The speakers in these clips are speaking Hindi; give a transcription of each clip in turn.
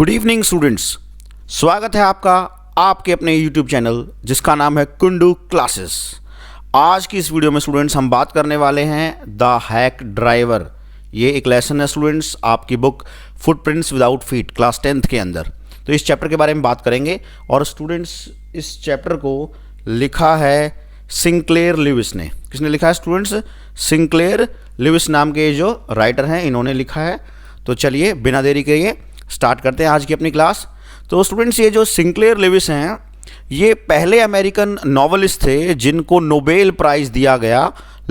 गुड इवनिंग स्टूडेंट्स, स्वागत है आपका आपके अपने यूट्यूब चैनल जिसका नाम है कुंडू क्लासेस। आज की इस वीडियो में स्टूडेंट्स हम बात करने वाले हैं द हैक ड्राइवर। ये एक लेसन है स्टूडेंट्स आपकी book footprints without feet class 10th के अंदर। तो इस चैप्टर के बारे में बात करेंगे और स्टूडेंट्स इस चैप्टर को लिखा है सिंक्लेयर लिविस ने। किसने लिखा है स्टूडेंट्स? सिंक्लेयर लिविस नाम के जो राइटर हैं इन्होंने लिखा है। तो चलिए बिना देरी के ये स्टार्ट करते हैं आज की अपनी क्लास। तो स्टूडेंट्स ये जो सिंक्लेयर लिविस हैं ये पहले अमेरिकन नॉवलिस्ट थे जिनको नोबेल प्राइज़ दिया गया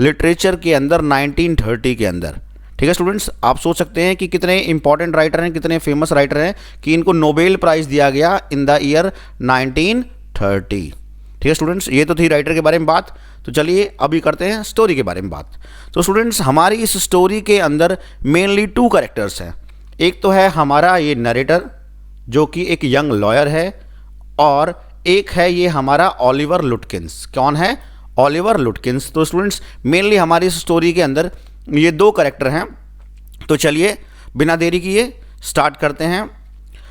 लिटरेचर के अंदर 1930 के अंदर। ठीक है स्टूडेंट्स, आप सोच सकते हैं कि कितने इंपॉर्टेंट राइटर हैं, कितने फेमस राइटर हैं कि इनको नोबेल प्राइज़ दिया गया इन द ईयर 1930। ठीक है स्टूडेंट्स, ये तो थी राइटर के बारे में बात। तो चलिए अभी करते हैं स्टोरी के बारे में बात। तो स्टूडेंट्स हमारी इस स्टोरी के अंदर मेनली 2 कैरेक्टर्स हैं। एक तो है हमारा ये नरेटर जो कि एक यंग लॉयर है और एक है ये हमारा ओलिवर लुटकिंस। कौन है? ओलिवर लुटकिंस। तो स्टूडेंट्स मेनली हमारी इस स्टोरी के अंदर ये 2 कैरेक्टर हैं। तो चलिए बिना देरी किए स्टार्ट करते हैं।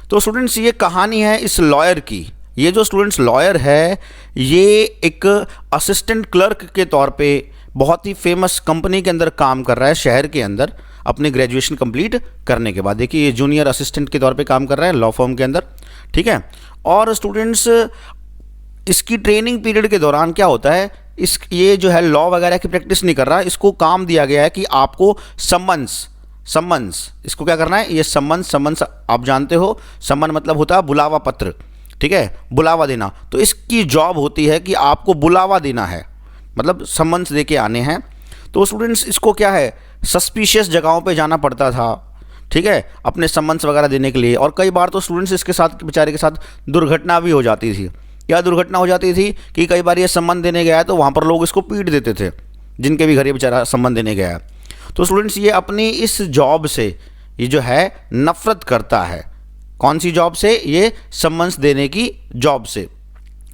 तो स्टूडेंट्स ये कहानी है इस लॉयर की। ये जो स्टूडेंट्स लॉयर है ये एक असिस्टेंट क्लर्क के तौर पे बहुत ही फेमस कंपनी के अंदर काम कर रहा है शहर के अंदर अपनी ग्रेजुएशन कंप्लीट करने के बाद। देखिए ये जूनियर असिस्टेंट के तौर पे काम कर रहा है लॉ फर्म के अंदर। ठीक है, और स्टूडेंट्स इसकी ट्रेनिंग पीरियड के दौरान क्या होता है, ये जो है लॉ वगैरह की प्रैक्टिस नहीं कर रहा, इसको काम दिया गया है कि आपको सम्मन्स इसको क्या करना है, ये सम्मन्स आप जानते हो, सम्मन मतलब होता है बुलावा पत्र। ठीक है, बुलावा देना। तो इसकी जॉब होती है कि आपको बुलावा देना है, मतलब सम्मन्स दे के आने हैं। तो स्टूडेंट्स इसको क्या है, सस्पिशियस जगहों पे जाना पड़ता था। ठीक है, अपने सम्मन्स वगैरह देने के लिए। और कई बार तो स्टूडेंट्स इसके साथ बेचारे के साथ दुर्घटना भी हो जाती थी। क्या दुर्घटना हो जाती थी कि कई बार ये सम्मन देने गया है तो वहाँ पर लोग इसको पीट देते थे जिनके भी घर ये बेचारा सम्मन देने गया है। तो स्टूडेंट्स ये अपनी इस जॉब से ये जो है नफरत करता है। कौन सी जॉब से? ये सम्मन्स देने की जॉब से।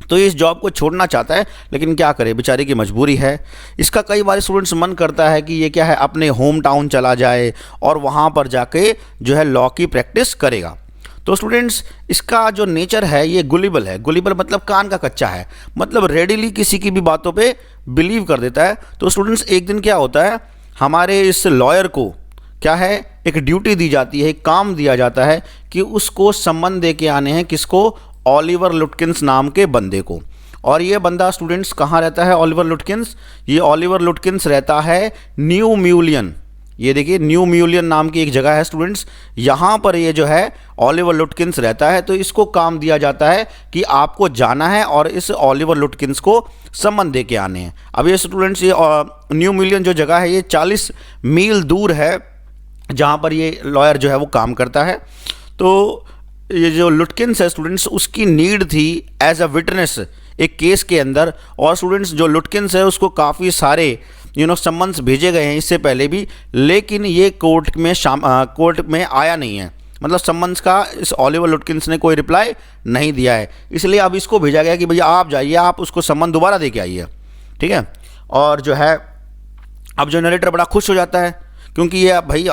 तो ये इस जॉब को छोड़ना चाहता है लेकिन क्या करे, बेचारे की मजबूरी है। इसका कई बार स्टूडेंट्स मन करता है कि ये क्या है अपने होम टाउन चला जाए और वहाँ पर जाके जो है लॉ की प्रैक्टिस करेगा। तो स्टूडेंट्स इसका जो नेचर है ये गुलिबल है। गुलिबल मतलब कान का कच्चा है, मतलब रेडिली किसी की भी बातों पे बिलीव कर देता है। तो स्टूडेंट्स एक दिन क्या होता है, हमारे इस लॉयर को क्या है एक ड्यूटी दी जाती है, एक काम दिया जाता है कि उसको सम्मन दे के आने हैं। किसको? ओलिवर लुटकिंस नाम के बंदे को। और ये बंदा स्टूडेंट्स कहाँ रहता है ओलिवर लुटकिंस? ये ओलिवर लुटकिंस रहता है न्यू म्यूलियन। ये देखिए न्यू म्यूलियन नाम की एक जगह है स्टूडेंट्स, यहाँ पर ये जो है ओलिवर लुटकिंस रहता है। तो इसको काम दिया जाता है कि आपको जाना है और इस ओलिवर लुटकिंस को सम्मन दे के आने हैं। अब ये स्टूडेंट्स ये न्यू म्यूलियन जो जगह है ये 40 मील दूर है जहाँ पर ये लॉयर जो है वो काम करता है। तो ये जो लुटकिंस है स्टूडेंट्स उसकी नीड थी एज अ विटनेस एक केस के अंदर। और स्टूडेंट्स जो लुटकिंस है उसको काफ़ी सारे सम्मन्स भेजे गए हैं इससे पहले भी, लेकिन ये कोर्ट में आया नहीं है। मतलब सम्मन्स का इस ओलिवर लुटकिंस ने कोई रिप्लाई नहीं दिया है, इसलिए अब इसको भेजा गया कि भैया आप जाइए, आप उसको सम्मन दोबारा दे के आइए। ठीक है, और जो है अब जो नरेटर बड़ा खुश हो जाता है क्योंकि ये भाई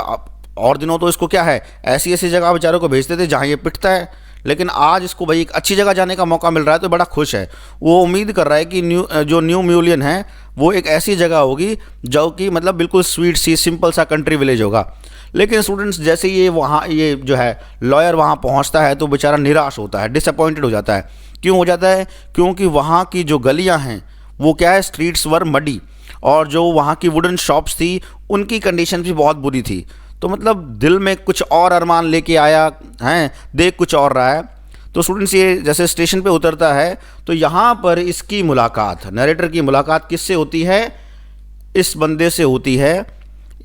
और दिनों तो इसको क्या है ऐसी ऐसी जगह बेचारों को भेजते थे जहाँ ये पिटता है, लेकिन आज इसको भाई एक अच्छी जगह जाने का मौका मिल रहा है तो बड़ा खुश है। वो उम्मीद कर रहा है कि न्यू म्यूलियन है वो एक ऐसी जगह होगी जो कि मतलब बिल्कुल स्वीट सी सिंपल सा कंट्री विलेज होगा। लेकिन स्टूडेंट्स जैसे ये जो है लॉयर वहाँ पहुँचता है तो बेचारा निराश होता है, डिसअपॉइंटेड हो जाता है। क्यों हो जाता है? क्योंकि वहाँ की जो गलियाँ हैं वो क्या है, स्ट्रीट्स वर मडी, और जो वहाँ की वुडन शॉप्स थी उनकी कंडीशन भी बहुत बुरी थी। तो मतलब दिल में कुछ और अरमान लेके आया है, देख कुछ और रहा है। तो स्टूडेंट्स ये जैसे स्टेशन पे उतरता है तो यहाँ पर इसकी मुलाकात, नरेटर की मुलाकात किससे होती है? इस बंदे से होती है।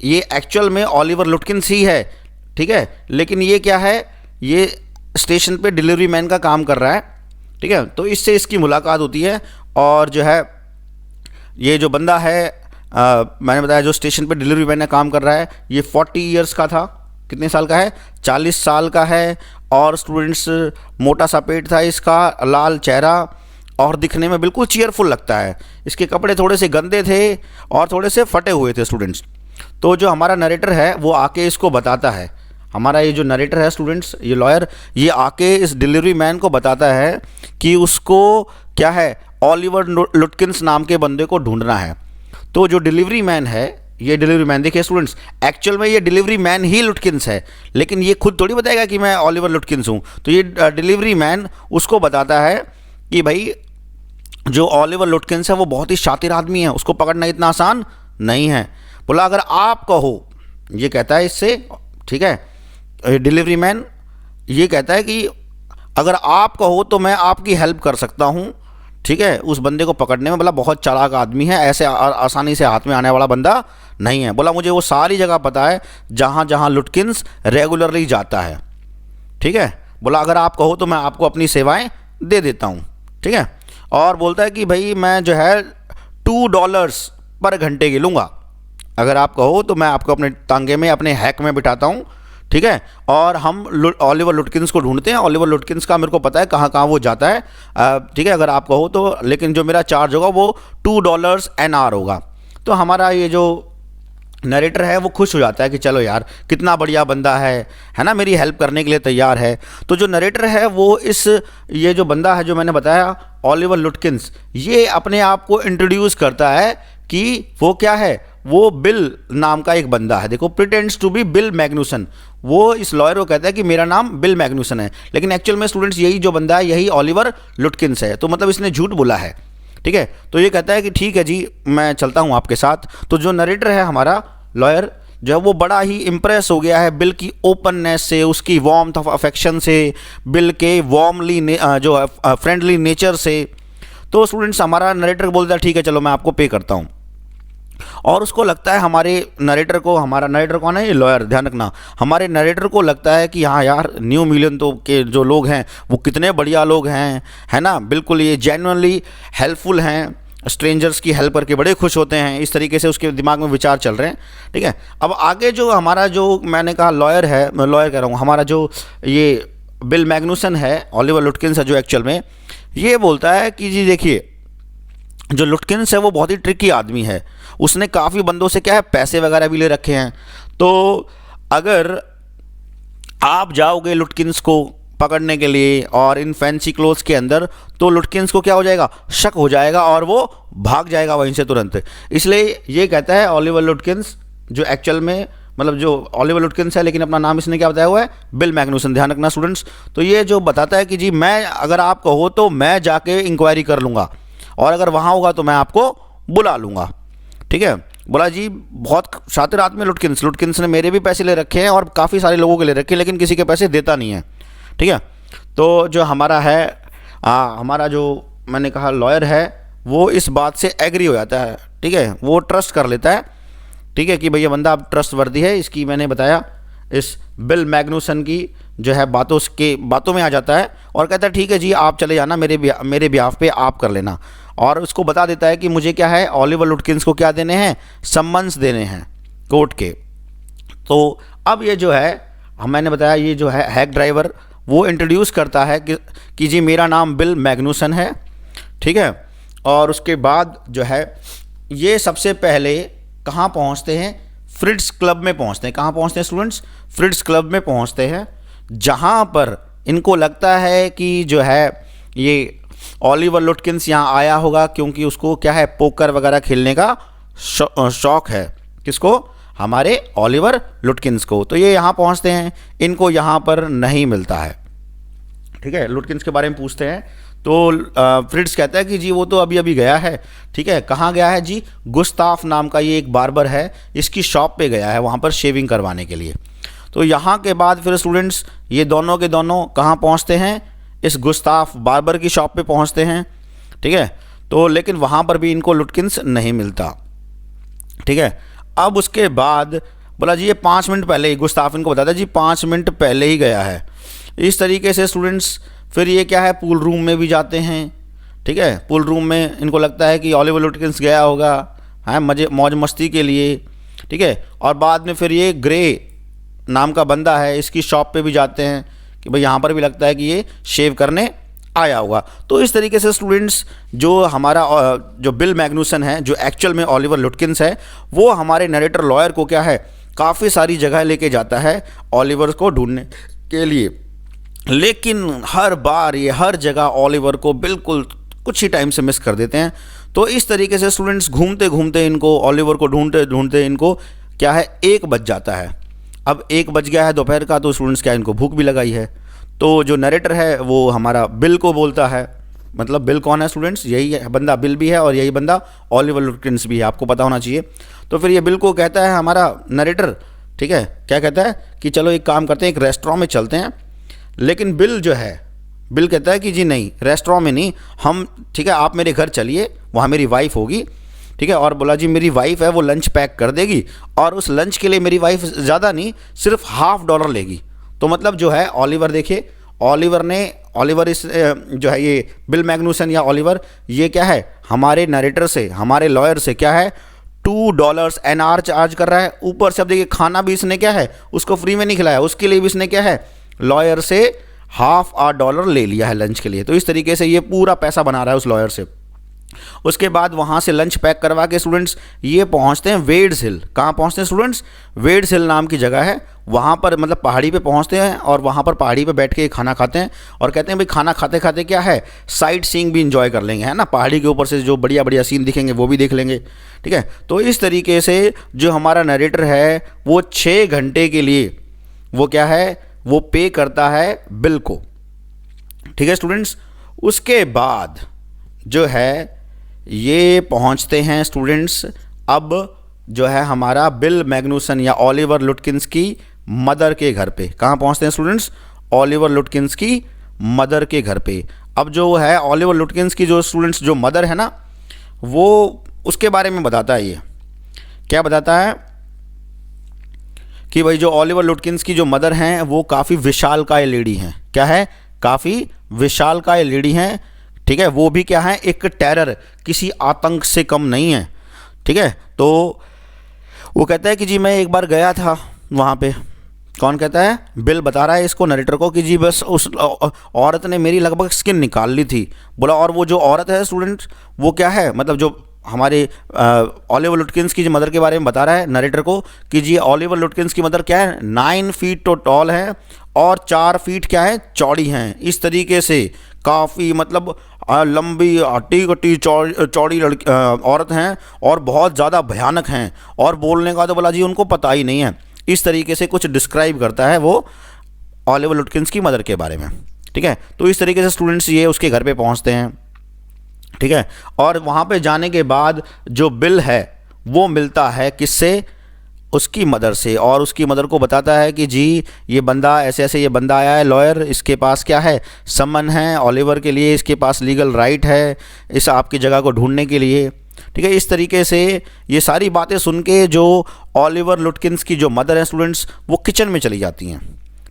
ये एक्चुअल में ओलिवर लुटकिंस ही है। ठीक है, लेकिन ये क्या है, ये स्टेशन पे डिलीवरी मैन का काम कर रहा है। ठीक है, तो इससे इसकी मुलाकात होती है। और जो है ये जो बंदा है मैंने बताया जो स्टेशन पे डिलीवरी मैन में काम कर रहा है ये 40 ईयर्स का था। कितने साल का है? 40 साल का है। और स्टूडेंट्स मोटा सा पेट था इसका, लाल चेहरा और दिखने में बिल्कुल चीयरफुल लगता है। इसके कपड़े थोड़े से गंदे थे और थोड़े से फटे हुए थे स्टूडेंट्स। तो जो हमारा नरेटर है वो आके इसको बताता है हमारा ये जो नरेटर है स्टूडेंट्स, ये लॉयर, ये आके इस डिलीवरी मैन को बताता है कि उसको क्या है, ओलिवर लुटकिंस नाम के बंदे को ढूंढना है। तो जो डिलीवरी मैन है, ये डिलीवरी मैन, देखिए स्टूडेंट्स, एक्चुअल में ये डिलीवरी मैन ही लुटकिंस है, लेकिन ये खुद थोड़ी बताएगा कि मैं ओलिवर लुटकिंस हूँ। तो ये डिलीवरी मैन उसको बताता है कि भाई जो ओलिवर लुटकिंस है वो बहुत ही शातिर आदमी है, उसको पकड़ना इतना आसान नहीं है। बोला अगर आप कहो, ये कहता है इससे, ठीक है, डिलीवरी मैन ये कहता है कि अगर आप कहो तो मैं आपकी हेल्प कर सकता हूँ, ठीक है, उस बंदे को पकड़ने में। बोला बहुत चालाक आदमी है, ऐसे आसानी से हाथ में आने वाला बंदा नहीं है। बोला मुझे वो सारी जगह पता है जहाँ जहाँ लुटकिंस रेगुलरली जाता है, ठीक है। बोला अगर आप कहो तो मैं आपको अपनी सेवाएं दे देता हूँ, ठीक है। और बोलता है कि भाई मैं जो है $2 पर घंटे की लूँगा, अगर आप कहो तो मैं आपको अपने तांगे में, अपने हैक में बिठाता हूँ, ठीक है। और हम ओलिवर लुटकिंस को ढूंढते हैं। ओलिवर लुटकिंस का मेरे को पता है कहाँ कहाँ वो जाता है, ठीक है, अगर आप कहो तो। लेकिन जो मेरा चार्ज होगा वो $2 एन आवर होगा। तो हमारा ये जो नरेटर है वो खुश हो जाता है कि चलो यार कितना बढ़िया बंदा है ना, मेरी हेल्प करने के लिए तैयार है। तो जो नरेटर है वो ये जो बंदा है जो मैंने बताया ओलिवर लुटकिंस, ये अपने आप को इंट्रोड्यूस करता है कि वो क्या है, वो बिल नाम का एक बंदा है। देखो, pretends to be Bill Magnussen, वो इस लॉयर को कहता है कि मेरा नाम बिल मैग्नूसन है, लेकिन एक्चुअल में स्टूडेंट्स यही जो बंदा है यही ओलिवर लुटकिंस है। तो मतलब इसने झूठ बोला है, ठीक है। तो ये कहता है कि ठीक है जी, मैं चलता हूँ आपके साथ। तो जो नरेटर है हमारा लॉयर जो है वो बड़ा ही इम्प्रेस हो गया है बिल की ओपननेस से, उसकी वार्मथ ऑफ अफेक्शन से, बिल के वार्मली जो फ्रेंडली नेचर से। तो स्टूडेंट्स हमारा नरेटर बोलता है ठीक है चलो मैं आपको पे करता हूँ। और उसको लगता है हमारे नरेटर को, हमारा नरेटर कौन है, ये लॉयर, ध्यान रखना, हमारे नरेटर को लगता है कि हाँ यार न्यू मिलियन तो के जो लोग हैं वो कितने बढ़िया लोग हैं, है ना, बिल्कुल ये जेन्युइनली हेल्पफुल हैं, स्ट्रेंजर्स की हेल्प करके बड़े खुश होते हैं। इस तरीके से उसके दिमाग में विचार चल रहे हैं, ठीक है। अब आगे जो हमारा जो मैंने कहा लॉयर है, मैं लॉयर कह रहा हूँ, हमारा जो ये बिल मैग्नूसन है, ओलिवर लुटकिंस है जो एक्चुअल में, ये बोलता है कि जी देखिए जो लुटकिंस है वो बहुत ही ट्रिकी आदमी है, उसने काफ़ी बंदों से क्या है पैसे वगैरह भी ले रखे हैं। तो अगर आप जाओगे लुटकिंस को पकड़ने के लिए और इन फैंसी क्लोथ्स के अंदर, तो लुटकिंस को क्या हो जाएगा, शक हो जाएगा और वो भाग जाएगा वहीं से तुरंत। इसलिए ये कहता है ओलिवर लुटकिंस, जो एक्चुअल में मतलब जो ओलिवर लुटकिंस है लेकिन अपना नाम इसने क्या बताया हुआ है, बिल मैग्नूसन, ध्यान रखना स्टूडेंट्स। तो ये जो बताता है कि जी मैं, अगर आप कहो तो मैं जाके इंक्वायरी कर लूँगा और अगर वहाँ होगा तो मैं आपको बुला लूँगा, ठीक है। बोला जी बहुत शातिर आदमी लुटकिंस ने मेरे भी पैसे ले रखे हैं और काफ़ी सारे लोगों के ले रखे हैं, लेकिन किसी के पैसे देता नहीं है, ठीक है। तो जो हमारा है हमारा जो मैंने कहा लॉयर है वो इस बात से एग्री हो जाता है, ठीक है, वो ट्रस्ट कर लेता है, ठीक है, कि भैया बंदा अब ट्रस्ट वर्दी है, इसकी मैंने बताया इस बिल मैग्नूसन की जो है बातों में आ जाता है और कहता है ठीक है जी आप चले जाना, मेरे बिहाफ पे आप कर लेना। और उसको बता देता है कि मुझे क्या है, ओलिवर लुटकिंस को क्या देने हैं, सम्मन्स देने हैं कोर्ट के। तो अब ये जो है मैंने बताया ये जो है हैक ड्राइवर वो इंट्रोड्यूस करता है कि जी मेरा नाम बिल मैग्नूसन है, ठीक है। और उसके बाद जो है ये सबसे पहले कहाँ पहुँचते हैं, फ्रिट्स क्लब में पहुँचते हैं। कहाँ पहुँचते हैं स्टूडेंट्स, फ्रिट्स क्लब में पहुँचते हैं, जहाँ पर इनको लगता है कि जो है ये ओलिवर लुटकिंस यहाँ आया होगा क्योंकि उसको क्या है, पोकर वगैरह खेलने का शौक है। किसको, हमारे ओलिवर लुटकिंस को। तो ये यहाँ पहुँचते हैं, इनको यहाँ पर नहीं मिलता है, ठीक है। लुटकिंस के बारे में पूछते हैं तो फ्रिट्स कहता है कि जी वो तो अभी अभी गया है, ठीक है। कहाँ गया है जी, गुस्ताफ नाम का ये एक बार्बर है, इसकी शॉप पे गया है वहाँ पर शेविंग करवाने के लिए। तो यहाँ के बाद फिर स्टूडेंट्स ये दोनों के दोनों कहाँ पहुँचते हैं, इस गुस्ताफ बार्बर की शॉप पे पहुँचते हैं, ठीक है। तो लेकिन वहाँ पर भी इनको लुटकिंस नहीं मिलता, ठीक है। अब उसके बाद बोला जी ये 5 मिनट पहले ही, गुस्ताफ इनको बताता है जी 5 मिनट पहले ही गया है। इस तरीके से स्टूडेंट्स फिर ये क्या है, पूल रूम में भी जाते हैं, ठीक है। पूल रूम में इनको लगता है कि ओलिवर लुटकिंस गया होगा है मौज मस्ती के लिए, ठीक है। और बाद में फिर ये ग्रे नाम का बंदा है, इसकी शॉप पे भी जाते हैं कि भाई यहाँ पर भी लगता है कि ये शेव करने आया होगा। तो इस तरीके से स्टूडेंट्स जो हमारा जो बिल मैग्नूसन है, जो एक्चुअल में ओलिवर लुटकिंस है, वो हमारे नरेटर लॉयर को क्या है, काफ़ी सारी जगह लेके जाता है ओलिवर को ढूंढने के लिए, लेकिन हर बार ये हर जगह ओलिवर को बिल्कुल कुछ ही टाइम से मिस कर देते हैं। तो इस तरीके से स्टूडेंट्स घूमते घूमते इनको ओलिवर को ढूंढते ढूंढते इनको क्या है 1 बज जाता है। अब 1 बज गया है दोपहर का, तो स्टूडेंट्स क्या इनको भूख भी लगाई है। तो जो नरेटर है वो हमारा बिल को बोलता है, मतलब बिल कौन है स्टूडेंट्स, यही है बंदा बिल भी है और यही बंदा ओलिवर लुटकिंस भी है, आपको पता होना चाहिए। तो फिर ये बिल को कहता है हमारा नरेटर, ठीक है, क्या कहता है कि चलो एक काम करते हैं, एक रेस्टोरेंट में चलते हैं। लेकिन बिल कहता है कि जी नहीं, रेस्टोरेंट में नहीं, हम ठीक है आप मेरे घर चलिए, वहाँ मेरी वाइफ होगी, ठीक है। और बोला जी मेरी वाइफ है वो लंच पैक कर देगी, और उस लंच के लिए मेरी वाइफ ज़्यादा नहीं सिर्फ $50 लेगी। तो मतलब जो है ओलिवर, देखिए ओलिवर इस जो है ये बिल मैग्नुसन या ओलिवर, ये क्या है हमारे नरेटर से, हमारे लॉयर से क्या है $2 एन आवर चार्ज कर रहा है। ऊपर से अब देखिए खाना भी इसने क्या है उसको फ्री में नहीं खिलाया, उसके लिए भी इसने क्या है लॉयर से $50 ले लिया है लंच के लिए। तो इस तरीके से ये पूरा पैसा बना रहा है उस लॉयर से। उसके बाद वहाँ से लंच पैक करवा के स्टूडेंट्स ये पहुँचते हैं वेड्स हिल। कहाँ पहुँचते हैं स्टूडेंट्स? वेड्स हिल नाम की जगह है, वहाँ पर मतलब पहाड़ी पे पहुँचते हैं और वहाँ पर पहाड़ी पे बैठ के खाना खाते हैं और कहते हैं भाई खाना खाते खाते क्या है साइट सीइंग भी इंजॉय कर लेंगे, है ना, पहाड़ी के ऊपर से जो बढ़िया बढ़िया सीन दिखेंगे वो भी देख लेंगे, ठीक है। तो इस तरीके से जो हमारा नरेटर है वो 6 घंटे के लिए वो क्या है वो पे करता है बिल को, ठीक है स्टूडेंट्स। उसके बाद जो है ये पहुंचते हैं स्टूडेंट्स अब जो है हमारा बिल मैग्नुसन या ओलिवर लुटकिंस की मदर के घर पे। कहाँ पहुंचते हैं स्टूडेंट्स? ओलिवर लुटकिंस की मदर के घर पे। अब जो है ओलिवर लुटकिंस की जो स्टूडेंट्स जो मदर है ना, वो उसके बारे में बताता है। ये क्या बताता है कि भाई जो ओलिवर लुटकिंस की जो मदर हैं वो काफ़ी विशालकाय लेडी हैं। क्या है? काफ़ी विशालकाय लेडी हैं, ठीक है। वो भी क्या है एक टेरर, किसी आतंक से कम नहीं है, ठीक है। तो वो कहता है कि जी मैं एक बार गया था वहाँ पे। कौन कहता है? बिल बता रहा है इसको नरेटर को कि जी बस उस औरत ने मेरी लगभग स्किन निकाल ली थी। बोला और वो जो औरत है स्टूडेंट्स वो क्या है, मतलब जो हमारे ओलिवर लुटकिंस की मदर के बारे में बता रहा है नरेटर को कि जी ओलिवर लुटकिंस की मदर क्या है 9 फीट तो टॉल है और 4 फीट क्या है चौड़ी हैं। इस तरीके से काफ़ी मतलब लंबी हट्टी कट्टी चौड़ी लड़की औरत हैं और बहुत ज़्यादा भयानक हैं, और बोलने का तो बोला जी उनको पता ही नहीं है। इस तरीके से कुछ डिस्क्राइब करता है वो ओलिवर लुटकिंस की मदर के बारे में, ठीक है। तो इस तरीके से स्टूडेंट्स ये उसके घर पे पहुंचते हैं, ठीक है। और वहाँ पे जाने के बाद जो बिल है वो मिलता है किससे? उसकी मदर से, और उसकी मदर को बताता है कि जी ये बंदा ऐसे ऐसे ये बंदा आया है लॉयर, इसके पास क्या है समन है ओलिवर के लिए, इसके पास लीगल राइट है इस आपकी जगह को ढूंढने के लिए, ठीक है। इस तरीके से ये सारी बातें सुन के जो ओलिवर लुटकिंस की जो मदर है स्टूडेंट्स वो किचन में चली जाती हैं,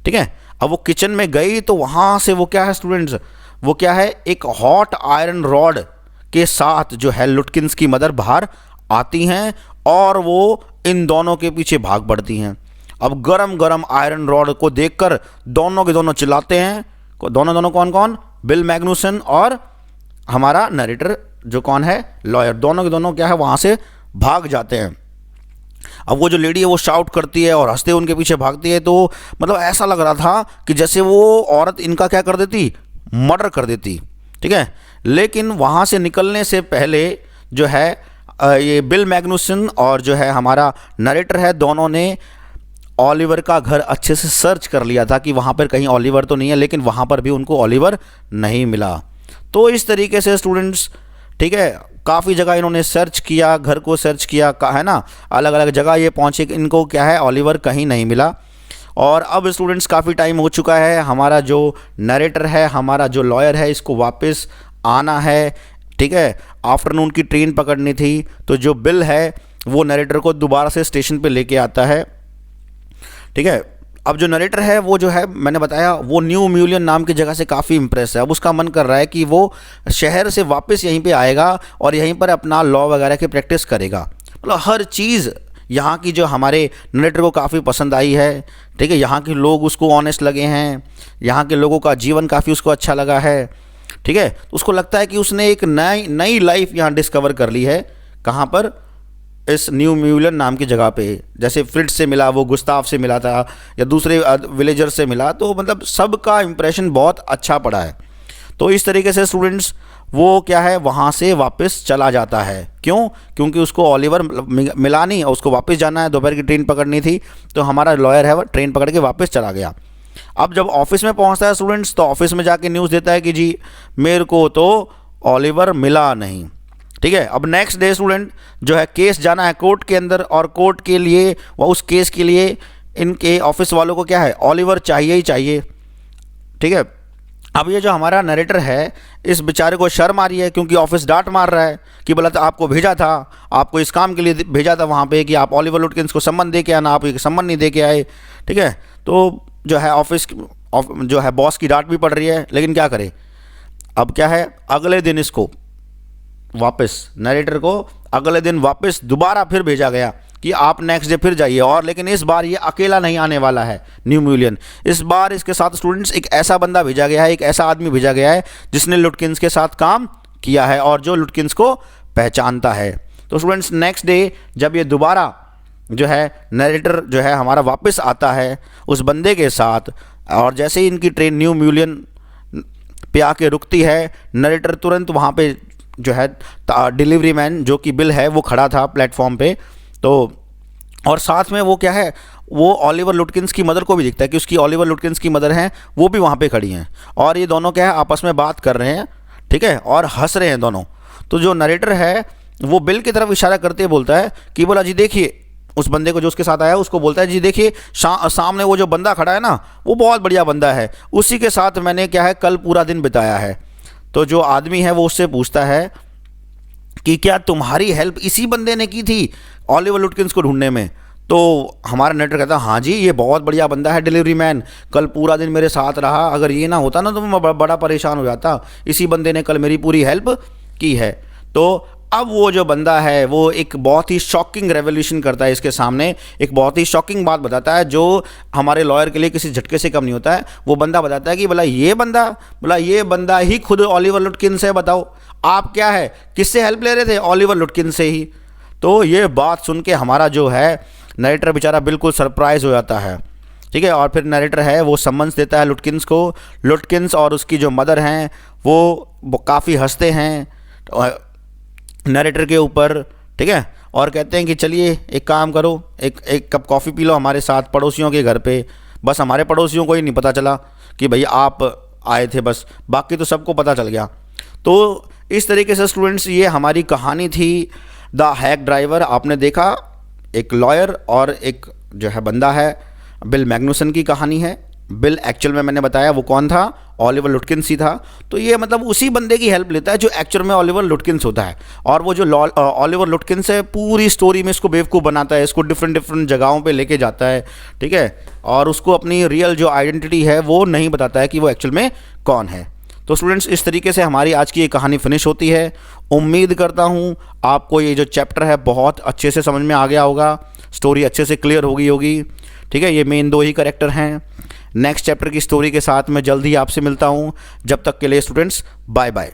ठीक है। अब वो किचन में गई तो वहाँ से वो क्या है स्टूडेंट्स, वो क्या है एक हॉट आयरन रॉड के साथ जो है लुटकिंस की मदर बाहर आती हैं और वो इन दोनों के पीछे भाग पड़ती हैं। अब गरम गरम आयरन रॉड को देखकर दोनों के दोनों चिल्लाते हैं। दोनों कौन कौन? बिल मैग्नुसन और हमारा नरेटर जो कौन है लॉयर, दोनों के दोनों क्या है वहाँ से भाग जाते हैं। अब वो जो लेडी है वो शाउट करती है और हंसते उनके पीछे भागती है। तो मतलब ऐसा लग रहा था कि जैसे वो औरत इनका क्या कर देती, मर्डर कर देती, ठीक है। लेकिन वहाँ से निकलने से पहले जो है ये बिल मैग्नुसन और जो है हमारा नरेटर है दोनों ने ओलिवर का घर अच्छे से सर्च कर लिया था कि वहाँ पर कहीं ओलिवर तो नहीं है, लेकिन वहाँ पर भी उनको ओलिवर नहीं मिला। तो इस तरीके से स्टूडेंट्स, ठीक है, काफ़ी जगह इन्होंने सर्च किया, घर को सर्च किया, है ना, अलग अलग जगह ये पहुँचे, इनको क्या है ओलिवर कहीं नहीं मिला। और अब स्टूडेंट्स काफ़ी टाइम हो चुका है, हमारा जो नरेटर है, हमारा जो लॉयर है, इसको वापस आना है, ठीक है। आफ्टरनून की ट्रेन पकड़नी थी। तो जो बिल है वो नरेटर को दोबारा से स्टेशन पे लेके आता है, ठीक है। अब जो नरेटर है वो जो है मैंने बताया वो न्यू म्यूलियन नाम की जगह से काफ़ी इंप्रेस है। अब उसका मन कर रहा है कि वो शहर से वापस यहीं पे आएगा और यहीं पर अपना लॉ वगैरह की प्रैक्टिस करेगा। मतलब हर चीज़ यहाँ की जो हमारे नरेटर को काफ़ी पसंद आई है, ठीक है। यहाँ के लोग उसको ऑनेस्ट लगे हैं, यहाँ के लोगों का जीवन काफ़ी उसको अच्छा लगा है, ठीक है। तो उसको लगता है कि उसने एक नई लाइफ यहाँ डिस्कवर कर ली है। कहाँ पर? इस न्यू म्यूलन नाम की जगह पे, जैसे फ्रिट्ज से मिला, वो गुस्ताव से मिला था या दूसरे विलेजर से मिला, तो मतलब सबका इंप्रेशन बहुत अच्छा पड़ा है। तो इस तरीके से स्टूडेंट्स वो क्या है वहाँ से वापस चला जाता है। क्यों? क्योंकि उसको ओलिवर मिला नहीं और उसको वापस जाना है, दोपहर की ट्रेन पकड़नी थी, तो हमारा लॉयर है वो ट्रेन पकड़ के वापस चला गया। अब जब ऑफिस में पहुँचता है स्टूडेंट्स, तो ऑफिस में जाके न्यूज़ देता है कि जी मेरे को तो ओलिवर मिला नहीं। ठीक है, अब नेक्स्ट डे स्टूडेंट जो है केस जाना है कोर्ट के अंदर, और कोर्ट के लिए व उस केस के लिए इनके ऑफिस वालों को क्या है, ओलिवर चाहिए ही चाहिए। ठीक है, अब ये जो हमारा नरेटर है इस बेचारे को शर्म आ रही है, क्योंकि ऑफिस डांट मार रहा है कि बोला था आपको भेजा था, आपको इस काम के लिए भेजा था वहाँ पे कि आप ओलिवर लुटकिंस को सम्मन दे के आना, आप ये सम्मन नहीं दे के आए। ठीक है, तो जो है ऑफिस जो है बॉस की डांट भी पड़ रही है, लेकिन क्या करे। अब क्या है, अगले दिन इसको वापस नरेटर को अगले दिन वापस दोबारा फिर भेजा गया कि आप नेक्स्ट डे फिर जाइए, और लेकिन इस बार ये अकेला नहीं आने वाला है न्यू म्यूलियन। इस बार इसके साथ स्टूडेंट्स एक ऐसा बंदा भेजा गया है, एक ऐसा आदमी भेजा गया है जिसने लुटकिंस के साथ काम किया है और जो लुटकिंस को पहचानता है। तो स्टूडेंट्स नेक्स्ट डे जब ये दोबारा जो है नरेटर जो है हमारा वापस आता है उस बंदे के साथ, और जैसे ही इनकी ट्रेन न्यू म्यूलियन पे आके रुकती है, नरेटर तुरंत वहाँ पे जो है डिलीवरी मैन जो कि बिल है वो खड़ा था प्लेटफॉर्म पे, तो और साथ में वो क्या है, वो ओलिवर लुटकिंस की मदर को भी दिखता है कि उसकी ओलिवर लुटकिंस की मदर हैं, वो भी वहाँ पे खड़ी हैं, और ये दोनों क्या है आपस में बात कर रहे हैं। ठीक है, और हंस रहे हैं दोनों। तो जो नरेटर है वो बिल की तरफ इशारा करते हुए बोलता है कि बोला जी देखिए, उस बंदे को जो उसके साथ आया उसको बोलता है जी देखिए सामने वो जो बंदा खड़ा है ना, वो बहुत बढ़िया बंदा है, उसी के साथ मैंने क्या है कल पूरा दिन बिताया है। तो जो आदमी है वो उससे पूछता है कि क्या तुम्हारी हेल्प इसी बंदे ने की थी ओलिवर लुटकिंस को ढूंढने में? तो हमारा नरेटर कहता है हाँ जी, ये बहुत बढ़िया बंदा है डिलीवरी मैन, कल पूरा दिन मेरे साथ रहा, अगर ये ना होता ना तो मैं बड़ा परेशान हो जाता, इसी बंदे ने कल मेरी पूरी हेल्प की है। तो अब वो जो बंदा है वो एक बहुत ही शॉकिंग रेवोल्यूशन करता है इसके सामने, एक बहुत ही शॉकिंग बात बताता है जो हमारे लॉयर के लिए किसी झटके से कम नहीं होता है। वो बंदा बताता है कि बोला ये बंदा ही खुद ओलिवर लुटकिंस है, बताओ आप क्या है, किससे हेल्प ले रहे थे? ओलिवर लुटकिंस से ही। तो ये बात सुन के हमारा जो है नरेटर बेचारा बिल्कुल सरप्राइज हो जाता है। ठीक है, और फिर नरेटर है वो सम्मन्स देता है लुटकिंस को। लुटकिंस और उसकी जो मदर हैं वो काफ़ी हंसते हैं नरेटर के ऊपर। ठीक है, और कहते हैं कि चलिए एक काम करो, एक कप कॉफ़ी पी लो हमारे साथ पड़ोसियों के घर पे। बस हमारे पड़ोसियों को ही नहीं पता चला कि भाई आप आए थे, बस बाकी तो सबको पता चल गया। तो इस तरीके से स्टूडेंट्स ये हमारी कहानी थी द हैक ड्राइवर। आपने देखा एक लॉयर और एक जो है बंदा है, बिल मैग्नुसन की कहानी है। बिल एक्चुअल में मैंने बताया वो कौन था, ओलिवर लुटकिंस ही था। तो ये मतलब उसी बंदे की हेल्प लेता है जो एक्चुअल में ओलिवर लुटकिंस होता है, और वो जो ओलिवर लुटकिंस है पूरी स्टोरी में इसको बेवकूफ़ बनाता है, इसको डिफरेंट जगहों पे लेके जाता है। ठीक है, और उसको अपनी रियल जो आइडेंटिटी है वो नहीं बताता है कि वो एक्चुअल में कौन है। तो स्टूडेंट्स इस तरीके से हमारी आज की ये कहानी फिनिश होती है। उम्मीद करता हूँ आपको ये जो चैप्टर है बहुत अच्छे से समझ में आ गया होगा, स्टोरी अच्छे से क्लियर हो गई होगी। ठीक है, ये मेन दो ही कैरेक्टर हैं। नेक्स्ट चैप्टर की स्टोरी के साथ मैं जल्द ही आपसे मिलता हूँ। जब तक के लिए स्टूडेंट्स बाय बाय।